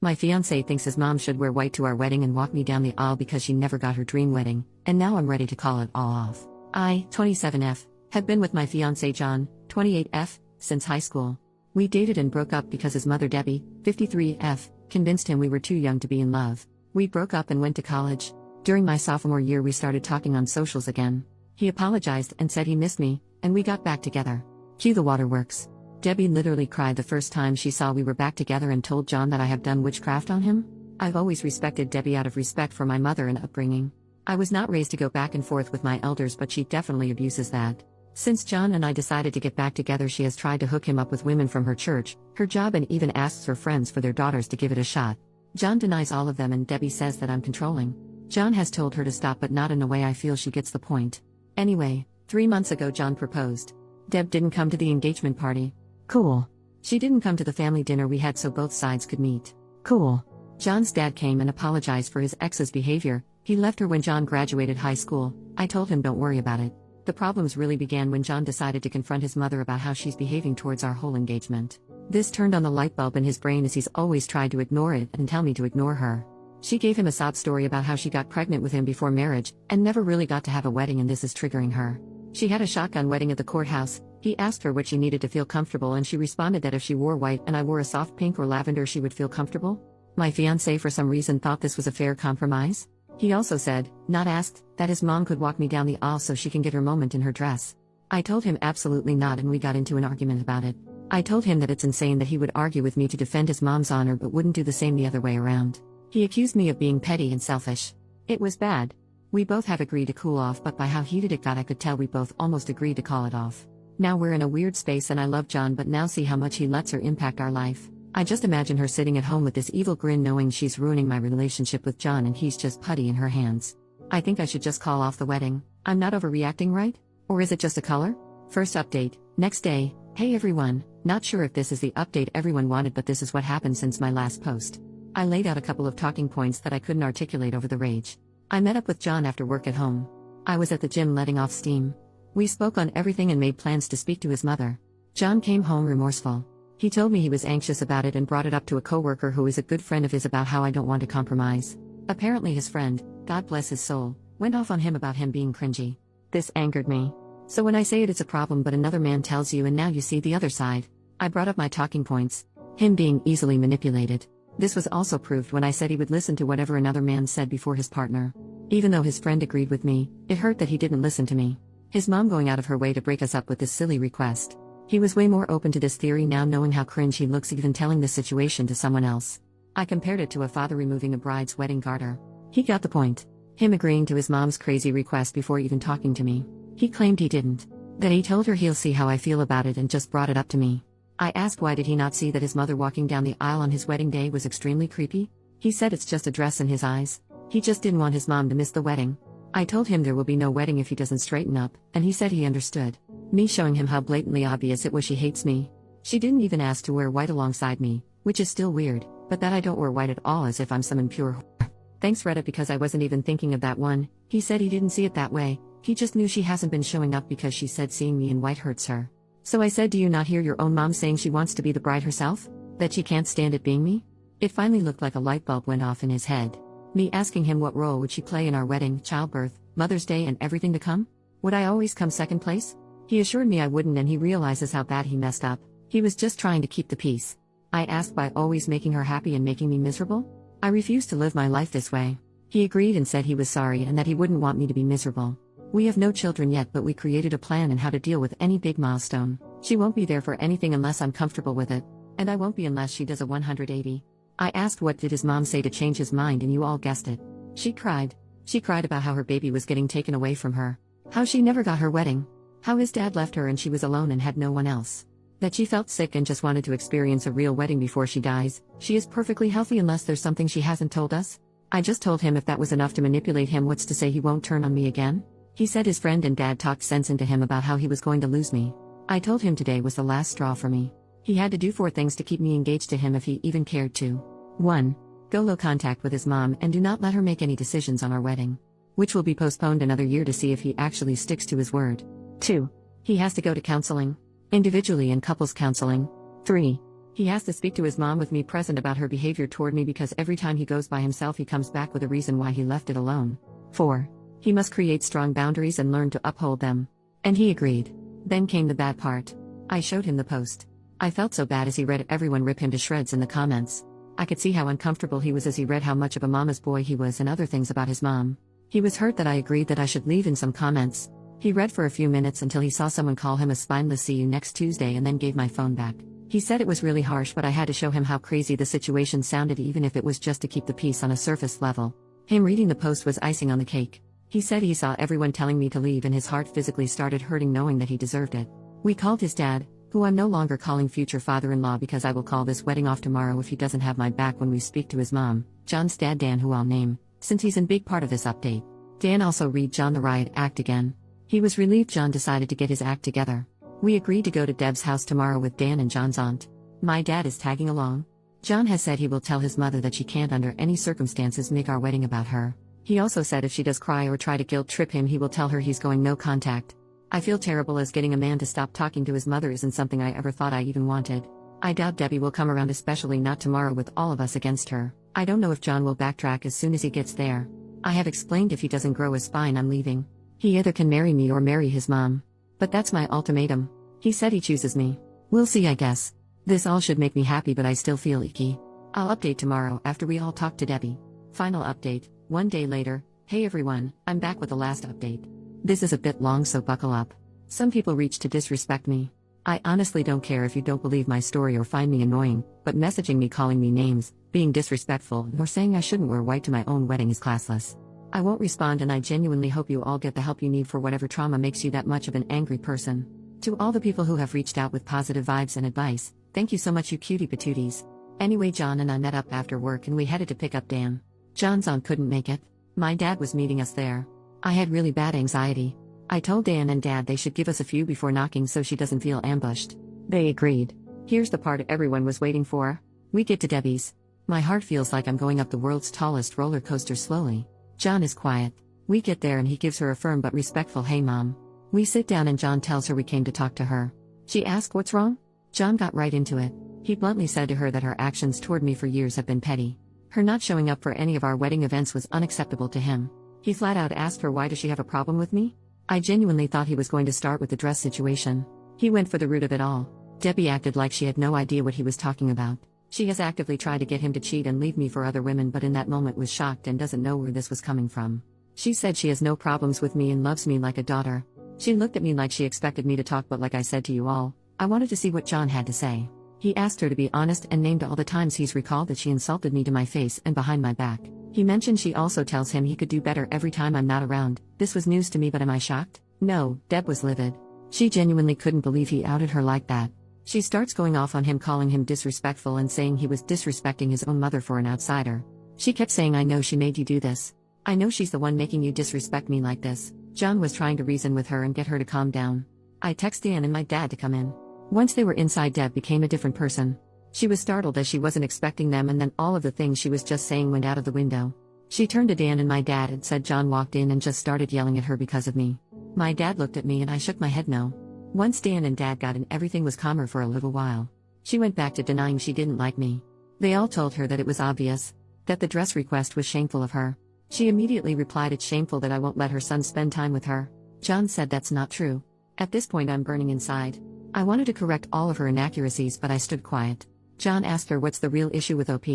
My fiancé thinks his mom should wear white to our wedding and walk me down the aisle because she never got her dream wedding, and now I'm ready to call it all off. I, 27F, have been with my fiancé John, 28F, since high school. We dated and broke up because his mother Debbie, 53F, convinced him we were too young to be in love. We broke up and went to college. During my sophomore year we started talking on socials again. He apologized and said he missed me, and we got back together. Cue the waterworks. Debbie literally cried the first time she saw we were back together and told John that I have done witchcraft on him. I've always respected Debbie out of respect for my mother and upbringing. I was not raised to go back and forth with my elders, but she definitely abuses that. Since John and I decided to get back together, she has tried to hook him up with women from her church, her job, and even asks her friends for their daughters to give it a shot. John denies all of them and Debbie says that I'm controlling. John has told her to stop, but not in a way I feel she gets the point. Anyway, 3 months ago John proposed. Deb didn't come to the engagement party. Cool. She didn't come to the family dinner we had so both sides could meet. Cool. John's dad came and apologized for his ex's behavior. He left her when John graduated high school. I told him don't worry about it. The problems really began when John decided to confront his mother about how she's behaving towards our whole engagement. This turned on the light bulb in his brain, as he's always tried to ignore it and tell me to ignore her. She gave him a sob story about how she got pregnant with him before marriage and never really got to have a wedding, and this is triggering her. She had a shotgun wedding at the courthouse. He asked her what she needed to feel comfortable, and she responded that if she wore white and I wore a soft pink or lavender she would feel comfortable. My fiancé for some reason thought this was a fair compromise. He also said, not asked, that his mom could walk me down the aisle so she can get her moment in her dress. I told him absolutely not, and we got into an argument about it. I told him that it's insane that he would argue with me to defend his mom's honor but wouldn't do the same the other way around. He accused me of being petty and selfish. It was bad. We both have agreed to cool off, but by how heated it got I could tell we both almost agreed to call it off. Now we're in a weird space, and I love John, but now see how much he lets her impact our life. I just imagine her sitting at home with this evil grin knowing she's ruining my relationship with John and he's just putty in her hands. I think I should just call off the wedding. I'm not overreacting, right? Or is it just a color? First update, next day. Hey everyone, not sure if this is the update everyone wanted, but this is what happened since my last post. I laid out a couple of talking points that I couldn't articulate over the rage. I met up with John after work at home. I was at the gym letting off steam. We spoke on everything and made plans to speak to his mother. John came home remorseful. He told me he was anxious about it and brought it up to a coworker who is a good friend of his about how I don't want to compromise. Apparently his friend, God bless his soul, went off on him about him being cringy. This angered me. So when I say it's a problem but another man tells you and now you see the other side. I brought up my talking points. Him being easily manipulated. This was also proved when I said he would listen to whatever another man said before his partner. Even though his friend agreed with me, it hurt that he didn't listen to me. His mom going out of her way to break us up with this silly request. He was way more open to this theory now, knowing how cringe he looks even telling this situation to someone else. I compared it to a father removing a bride's wedding garter. He got the point. Him agreeing to his mom's crazy request before even talking to me. He claimed he didn't. That he told her he'll see how I feel about it and just brought it up to me. I asked why did he not see that his mother walking down the aisle on his wedding day was extremely creepy? He said it's just a dress in his eyes. He just didn't want his mom to miss the wedding. I told him there will be no wedding if he doesn't straighten up, and he said he understood. Me showing him how blatantly obvious it was she hates me. She didn't even ask to wear white alongside me, which is still weird, but that I don't wear white at all as if I'm some impure whore. Thanks Reddit, because I wasn't even thinking of that one. He said he didn't see it that way, he just knew she hasn't been showing up because she said seeing me in white hurts her. So I said, do you not hear your own mom saying she wants to be the bride herself? That she can't stand it being me? It finally looked like a light bulb went off in his head. Me asking him what role would she play in our wedding, childbirth, Mother's Day and everything to come? Would I always come second place? He assured me I wouldn't, and he realizes how bad he messed up. He was just trying to keep the peace. I asked by always making her happy and making me miserable? I refused to live my life this way. He agreed and said he was sorry and that he wouldn't want me to be miserable. We have no children yet, but we created a plan on how to deal with any big milestone. She won't be there for anything unless I'm comfortable with it. And I won't be unless she does a 180. I asked what did his mom say to change his mind, and you all guessed it. She cried. She cried about how her baby was getting taken away from her. How she never got her wedding. How his dad left her and she was alone and had no one else. That she felt sick and just wanted to experience a real wedding before she dies. She is perfectly healthy unless there's something she hasn't told us. I just told him if that was enough to manipulate him, what's to say he won't turn on me again? He said his friend and dad talked sense into him about how he was going to lose me. I told him today was the last straw for me. He had to do 4 things to keep me engaged to him if he even cared to. 1. Go low contact with his mom and do not let her make any decisions on our wedding. Which will be postponed another year to see if he actually sticks to his word. 2. He has to go to counseling. Individually and couples counseling. 3. He has to speak to his mom with me present about her behavior toward me because every time he goes by himself he comes back with a reason why he left it alone. 4. He must create strong boundaries and learn to uphold them. And he agreed. Then came the bad part. I showed him the post. I felt so bad as he read everyone rip him to shreds in the comments. I could see how uncomfortable he was as he read how much of a mama's boy he was and other things about his mom. He was hurt that I agreed that I should leave in some comments. He read for a few minutes until he saw someone call him a spineless "see you next Tuesday" and then gave my phone back. He said it was really harsh, but I had to show him how crazy the situation sounded, even if it was just to keep the peace on a surface level. Him reading the post was icing on the cake. He said he saw everyone telling me to leave and his heart physically started hurting knowing that he deserved it. We called his dad, who I'm no longer calling future father-in-law because I will call this wedding off tomorrow if he doesn't have my back when we speak to his mom, John's dad Dan, who I'll name, since he's in big part of this update. Dan also read John the riot act again. He was relieved John decided to get his act together. We agreed to go to Deb's house tomorrow with Dan and John's aunt. My dad is tagging along. John has said he will tell his mother that she can't under any circumstances make our wedding about her. He also said if she does cry or try to guilt trip him he will tell her he's going no contact. I feel terrible as getting a man to stop talking to his mother isn't something I ever thought I even wanted. I doubt Debbie will come around, especially not tomorrow with all of us against her. I don't know if John will backtrack as soon as he gets there. I have explained if he doesn't grow a spine I'm leaving. He either can marry me or marry his mom. But that's my ultimatum. He said he chooses me. We'll see, I guess. This all should make me happy, but I still feel icky. I'll update tomorrow after we all talk to Debbie. Final update, 1 day later. Hey everyone, I'm back with the last update. This is a bit long, so buckle up. Some people reach to disrespect me. I honestly don't care if you don't believe my story or find me annoying, but messaging me, calling me names, being disrespectful, nor saying I shouldn't wear white to my own wedding is classless. I won't respond, and I genuinely hope you all get the help you need for whatever trauma makes you that much of an angry person. To all the people who have reached out with positive vibes and advice, thank you so much, you cutie patooties. Anyway, John and I met up after work and we headed to pick up Dan. John's aunt couldn't make it. My dad was meeting us there. I had really bad anxiety. I told Dan and Dad they should give us a few before knocking so she doesn't feel ambushed. They agreed. Here's the part everyone was waiting for. We get to Debbie's. My heart feels like I'm going up the world's tallest roller coaster slowly. John is quiet. We get there and he gives her a firm but respectful "Hey mom." We sit down and John tells her we came to talk to her. She asked what's wrong? John got right into it. He bluntly said to her that her actions toward me for years have been petty. Her not showing up for any of our wedding events was unacceptable to him. He flat out asked her why does she have a problem with me? I genuinely thought he was going to start with the dress situation. He went for the root of it all. Debbie acted like she had no idea what he was talking about. She has actively tried to get him to cheat and leave me for other women, but in that moment was shocked and doesn't know where this was coming from. She said she has no problems with me and loves me like a daughter. She looked at me like she expected me to talk, but like I said to you all, I wanted to see what John had to say. He asked her to be honest and named all the times he's recalled that she insulted me to my face and behind my back. He mentioned she also tells him he could do better every time I'm not around. This was news to me, but am I shocked? No, Deb was livid. She genuinely couldn't believe he outed her like that. She starts going off on him, calling him disrespectful and saying he was disrespecting his own mother for an outsider. She kept saying, I know she made you do this. I know she's the one making you disrespect me like this. John was trying to reason with her and get her to calm down. I texted Dan and my dad to come in. Once they were inside, Deb became a different person. She was startled as she wasn't expecting them, and then all of the things she was just saying went out of the window. She turned to Dan and my dad and said John walked in and just started yelling at her because of me. My dad looked at me and I shook my head no. Once Dan and Dad got in, everything was calmer for a little while. She went back to denying she didn't like me. They all told her that it was obvious, that the dress request was shameful of her. She immediately replied, it's shameful that I won't let her son spend time with her. John said that's not true. At this point I'm burning inside. I wanted to correct all of her inaccuracies, but I stood quiet. John asked her what's the real issue with OP?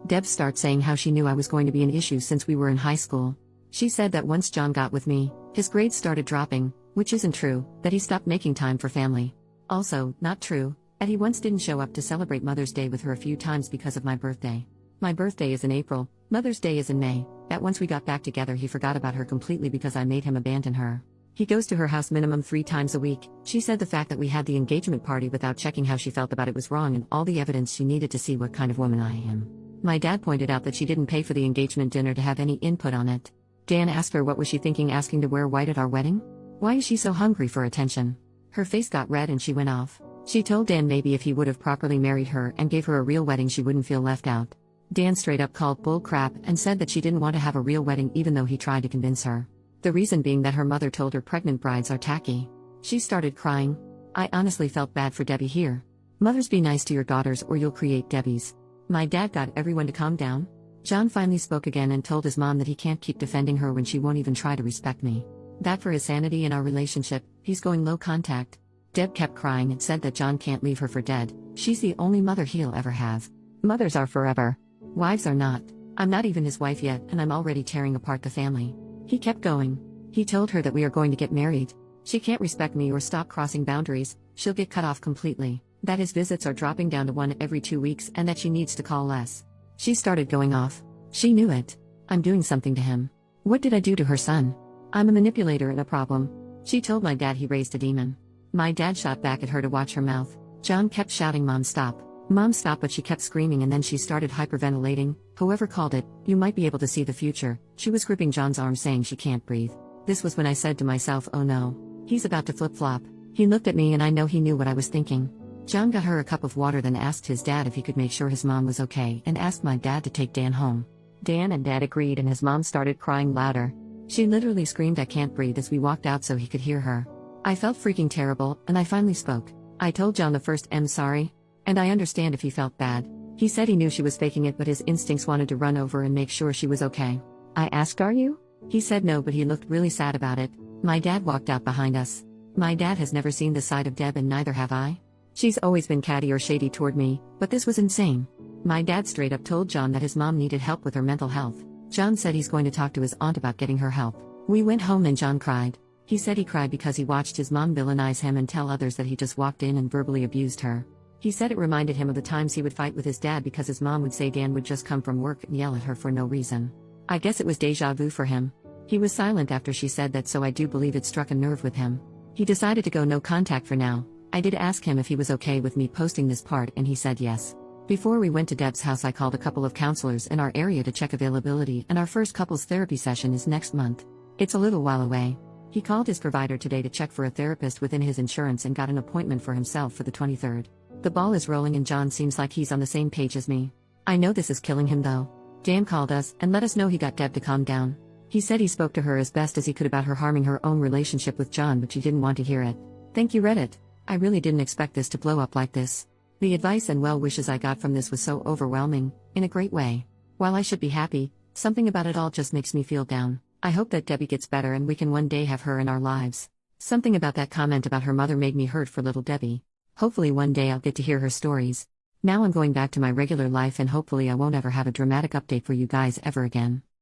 Deb starts saying how she knew I was going to be an issue since we were in high school. She said that once John got with me, his grades started dropping, which isn't true, that he stopped making time for family. Also, not true, that he once didn't show up to celebrate Mother's Day with her a few times because of my birthday. My birthday is in April, Mother's Day is in May, that once we got back together he forgot about her completely because I made him abandon her. He goes to her house minimum 3 times a week. She said the fact that we had the engagement party without checking how she felt about it was wrong and all the evidence she needed to see what kind of woman I am. My dad pointed out that she didn't pay for the engagement dinner to have any input on it. Dan asked her what was she thinking asking to wear white at our wedding? Why is she so hungry for attention? Her face got red and she went off. She told Dan maybe if he would have properly married her and gave her a real wedding she wouldn't feel left out. Dan straight up called bull crap and said that she didn't want to have a real wedding even though he tried to convince her. The reason being that her mother told her pregnant brides are tacky. She started crying. I honestly felt bad for Debbie here. Mothers, be nice to your daughters or you'll create Debbies. My dad got everyone to calm down. John finally spoke again and told his mom that he can't keep defending her when she won't even try to respect me. That for his sanity in our relationship, he's going low contact. Deb kept crying and said that John can't leave her for dead. She's the only mother he'll ever have. Mothers are forever. Wives are not. I'm not even his wife yet, and I'm already tearing apart the family. He kept going. He told her that we are going to get married. She can't respect me or stop crossing boundaries, she'll get cut off completely. That his visits are dropping down to 1 every 2 weeks and that she needs to call less. She started going off. She knew it. I'm doing something to him. What did I do to her son? I'm a manipulator and a problem. She told my dad he raised a demon. My dad shot back at her to watch her mouth. John kept shouting, "Mom, stop. Mom, stop," but she kept screaming and then she started hyperventilating. Whoever called it, you might be able to see the future. She was gripping John's arm saying she can't breathe. This was when I said to myself, oh no. He's about to flip-flop. He looked at me and I know he knew what I was thinking. John got her a cup of water, then asked his dad if he could make sure his mom was okay and asked my dad to take Dan home. Dan and Dad agreed and his mom started crying louder. She literally screamed, "I can't breathe," as we walked out so he could hear her. I felt freaking terrible, and I finally spoke. I told John the first, "I'm sorry." And I understand if he felt bad. He said he knew she was faking it, but his instincts wanted to run over and make sure she was okay. I asked, "Are you?" He said no, but he looked really sad about it. My dad walked out behind us. My dad has never seen this side of Deb and neither have I. She's always been catty or shady toward me, but this was insane. My dad straight up told John that his mom needed help with her mental health. John said he's going to talk to his aunt about getting her help. We went home and John cried. He said he cried because he watched his mom villainize him and tell others that he just walked in and verbally abused her. He said it reminded him of the times he would fight with his dad because his mom would say Dan would just come from work and yell at her for no reason. I guess it was deja vu for him. He was silent after she said that, so I do believe it struck a nerve with him. He decided to go no contact for now. I did ask him if he was okay with me posting this part and he said yes. Before we went to Deb's house, I called a couple of counselors in our area to check availability, and our first couples therapy session is next month. It's a little while away. He called his provider today to check for a therapist within his insurance and got an appointment for himself for the 23rd. The ball is rolling and John seems like he's on the same page as me. I know this is killing him though. Dan called us and let us know he got Deb to calm down. He said he spoke to her as best as he could about her harming her own relationship with John, but she didn't want to hear it. Thank you, Reddit. I really didn't expect this to blow up like this. The advice and well wishes I got from this was so overwhelming, in a great way. While I should be happy, something about it all just makes me feel down. I hope that Debbie gets better and we can one day have her in our lives. Something about that comment about her mother made me hurt for little Debbie. Hopefully one day I'll get to hear her stories. Now I'm going back to my regular life and hopefully I won't ever have a dramatic update for you guys ever again.